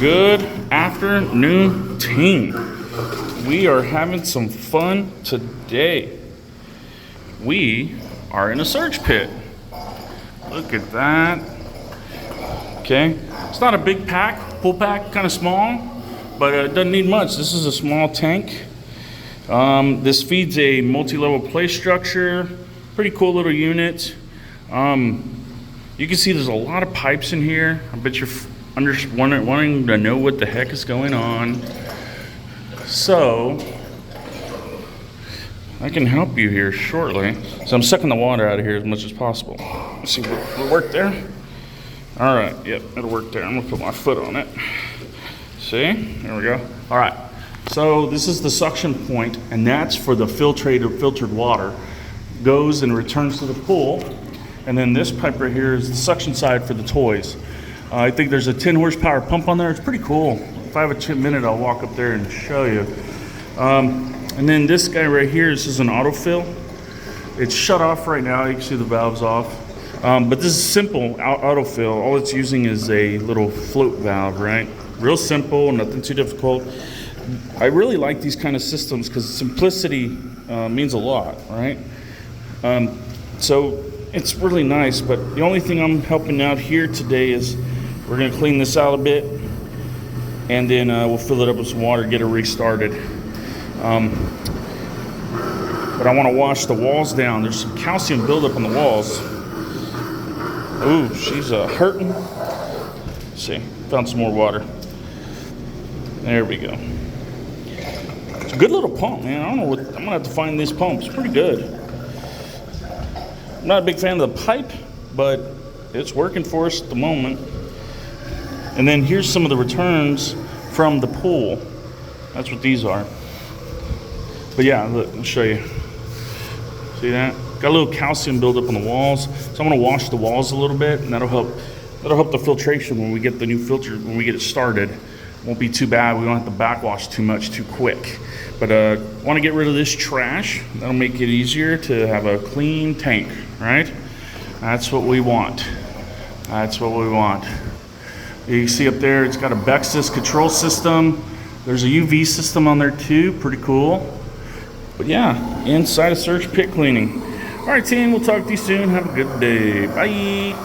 Good afternoon, team. We are having some fun today. We are in a surge pit. Look at that. Okay, it's not a big pack, full pack, kind of small, but it doesn't need much. This is a small tank. This feeds a multi-level play structure. Pretty cool little unit. You can see there's a lot of pipes in here. I bet you're wanting to know what the heck is going on. So I can help you here shortly. So I'm sucking the water out of here as much as possible. Let's see, will it work there? All right, yep, it'll work there. I'm gonna put my foot on it. See, there we go. All right, so this is the suction point, and that's for the filtered water. Goes and returns to the pool. And then this pipe right here is the suction side for the toys. I think there's a 10 horsepower pump on there. It's pretty cool. If I have a minute, I'll walk up there and show you. And then this guy right here, this is an autofill. It's shut off right now. You can see the valve's off. But this is simple autofill. All it's using is a little float valve, right? Real simple, nothing too difficult. I really like these kind of systems because simplicity means a lot, right? So it's really nice, but the only thing I'm helping out here today is we're gonna clean this out a bit, and then we'll fill it up with some water, get it restarted. But I wanna wash the walls down. There's some calcium buildup on the walls. Ooh, she's hurting. Let's see, found some more water. There we go. It's a good little pump, man. I don't know what, I'm gonna have to find this pump. It's pretty good. I'm not a big fan of the pipe, but it's working for us at the moment. And then here's some of the returns from the pool. That's what these are. But yeah, look, I'll show you. See that? Got a little calcium buildup on the walls. So I'm gonna wash the walls a little bit, and that'll help the filtration when we get the new filter, when we get it started. Won't be too bad. We don't have to backwash too much too quick. But want to get rid of this trash. That'll make it easier to have a clean tank, right? That's what we want. That's what we want. You see up there, it's got a Bexus control system. There's a UV system on there too, pretty cool. But yeah, inside a surge pit cleaning. All right, team, we'll talk to you soon. Have a good day. Bye.